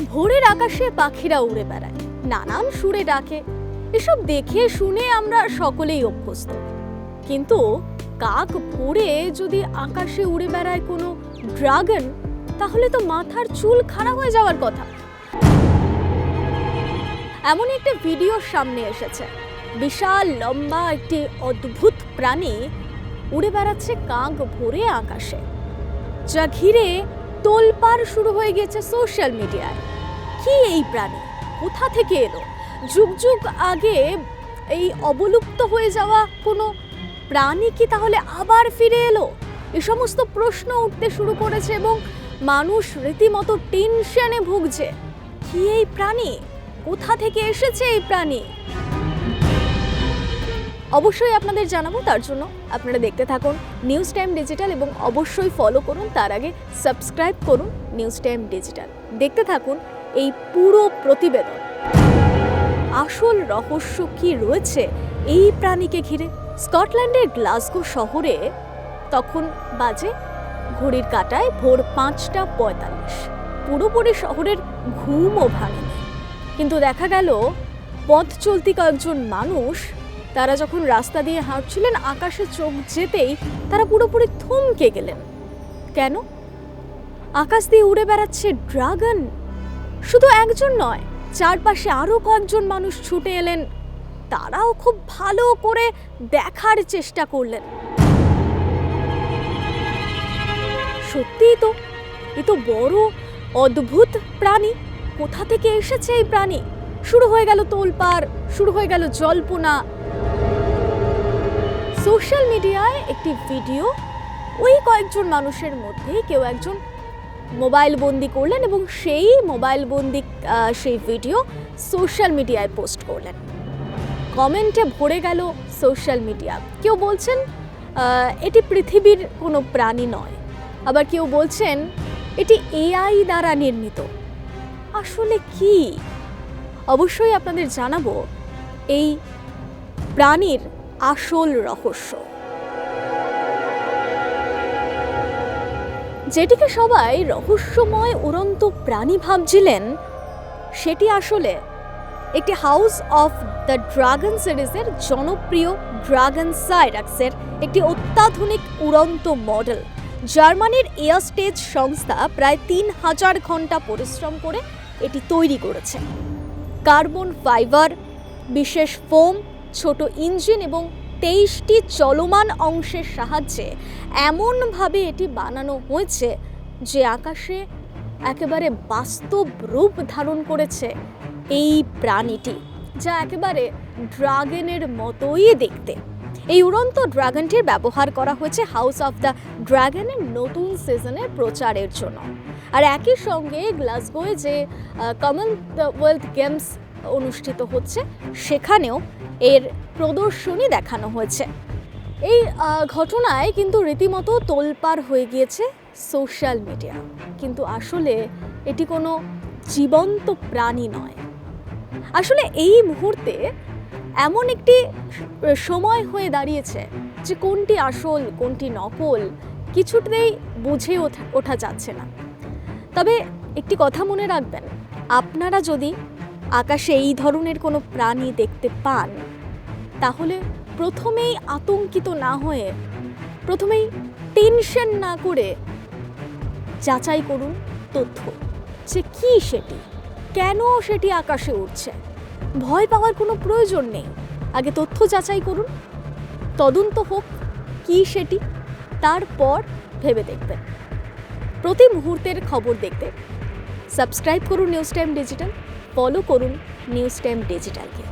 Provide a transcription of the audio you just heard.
ভোরের আকাশে পাখিরা উড়ে বেড়ায়, নানান সুরে ডাকে। এসব দেখে শুনে আমরা সকলেই অভ্যস্ত। কিন্তু কাক ভোরে যদি আকাশে উড়ে বেড়ায় কোনো ড্রাগন, তাহলে তো মাথার চুল খাড়া হয়ে যাওয়ার কথা। এমন একটা ভিডিও সামনে এসেছে, বিশাল লম্বা একটি অদ্ভুত প্রাণী উড়ে বেড়াচ্ছে কাক ভোরে আকাশে, যা ঘিরে তোলপাড় শুরু হয়ে গেছে সোশ্যাল মিডিয়ায়। কি এই প্রাণী, কোথা থেকে এলো? যুগ যুগ আগে এই অবলুপ্ত হয়ে যাওয়া কোনো প্রাণী কি তাহলে আবার ফিরে এলো? এ সমস্ত প্রশ্ন উঠতে শুরু করেছে এবং মানুষ রীতিমতো টেনশনে ভুগছে। কি এই প্রাণী, কোথা থেকে এসেছে এই প্রাণী? অবশ্যই আপনাদের জানাবো, তার জন্য আপনারা দেখতে থাকুন নিউজ টাইম ডিজিটাল এবং অবশ্যই ফলো করুন। তার আগে সাবস্ক্রাইব করুন নিউজ টাইম ডিজিটাল। দেখতে থাকুন এই পুরো প্রতিবেদন। আসল রহস্য কি রয়েছে এই প্রাণীকে ঘিরে? স্কটল্যান্ডের গ্লাসগো শহরে তখন বাজে ঘড়ির কাঁটায় ভোর 5:45। পুরোপুরি শহরের ঘুমও ভাঙেনি, কিন্তু দেখা গেল পথ চলতি কয়েকজন মানুষ, তারা যখন রাস্তা দিয়ে হাঁটছিলেন, আকাশে চোখ যেতেই তারা পুরোপুরি থমকে গেলেন। কেন? আকাশ দিয়ে উড়ে বেড়াচ্ছে ড্রাগন। শুধু একজন নয়, চারপাশে আরো কয়েকজন মানুষ ছুটে এলেন। তারাও খুব ভালো করে দেখার চেষ্টা করলেন। সত্যিই তো, এ তো বড় অদ্ভুত প্রাণী। কোথা থেকে এসেছে এই প্রাণী? শুরু হয়ে গেল তোলপাড়, শুরু হয়ে গেল জল্পনা। সোশ্যাল মিডিয়ায় একটি ভিডিও, ওই কয়েকজন মানুষের মধ্যে কেউ একজন মোবাইল বন্দি করলেন এবং সেই মোবাইল বন্দি সেই ভিডিও সোশ্যাল মিডিয়ায় পোস্ট করলেন। কমেন্টে ভরে গেল সোশ্যাল মিডিয়া। কেউ বলছেন এটি পৃথিবীর কোনো প্রাণী নয়, আবার কেউ বলছেন এটি এআই দ্বারা নির্মিত। আসলে কি? অবশ্যই আপনাদের জানাবো এই প্রাণীর আসল রহস্য। যেটিকে সবাই রহস্যময় উড়ন্ত প্রাণী ভাবছিলেন, সেটি আসলে একটি হাউস অফ দ্য ড্রাগন সিরিজের জনপ্রিয় ড্রাগন সাইরাক্সের একটি অত্যাধুনিক উড়ন্ত মডেল। জার্মানির এয়ারস্টেজ সংস্থা প্রায় 3000 ঘন্টা পরিশ্রম করে এটি তৈরি করেছে। কার্বন ফাইবার, বিশেষ ফোম, ছোট ইঞ্জিন এবং 23টি চলমান অংশের সাহায্যে এমনভাবে এটি বানানো হয়েছে যে আকাশে একেবারে বাস্তব রূপ ধারণ করেছে এই প্রাণীটি, যা একেবারে ড্রাগনের মতোই দেখতে। এই উড়ন্ত ড্রাগনটির ব্যবহার করা হয়েছে হাউস অফ দ্য ড্রাগনের নতুন সিজনের প্রচারের জন্য। আর একই সঙ্গে গ্লাসগোয়ে যে কমনওয়েলথ গেমস অনুষ্ঠিত হচ্ছে, সেখানেও এর প্রদর্শনী দেখানো হয়েছে। এই ঘটনায় কিন্তু রীতিমতো তোলপাড় হয়ে গিয়েছে সোশ্যাল মিডিয়া। কিন্তু আসলে এটি কোনো জীবন্ত প্রাণী নয়। আসলে এই মুহূর্তে এমন একটি সময় হয়ে দাঁড়িয়েছে যে কোনটি আসল কোনটি নকল কিছুতেই বুঝে ওঠা যাচ্ছে না। তবে একটি কথা মনে রাখবেন, আপনারা যদি আকাশে এই ধরনের কোনো প্রাণী দেখতে পান, তাহলে প্রথমেই আতঙ্কিত না হয়ে, প্রথমেই টেনশন না করে যাচাই করুন তথ্য, যে কি সেটি, কেন সেটি আকাশে উড়ছে। ভয় পাওয়ার কোনো প্রয়োজন নেই। আগে তথ্য যাচাই করুন, তদন্ত হোক কি সেটি, তারপর ভেবে দেখবেন। প্রতি মুহূর্তের খবর দেখতে সাবস্ক্রাইব করুন নিউজ টাইম ডিজিটাল, ফলো করুন নিউজ টাইম ডিজিটালকে।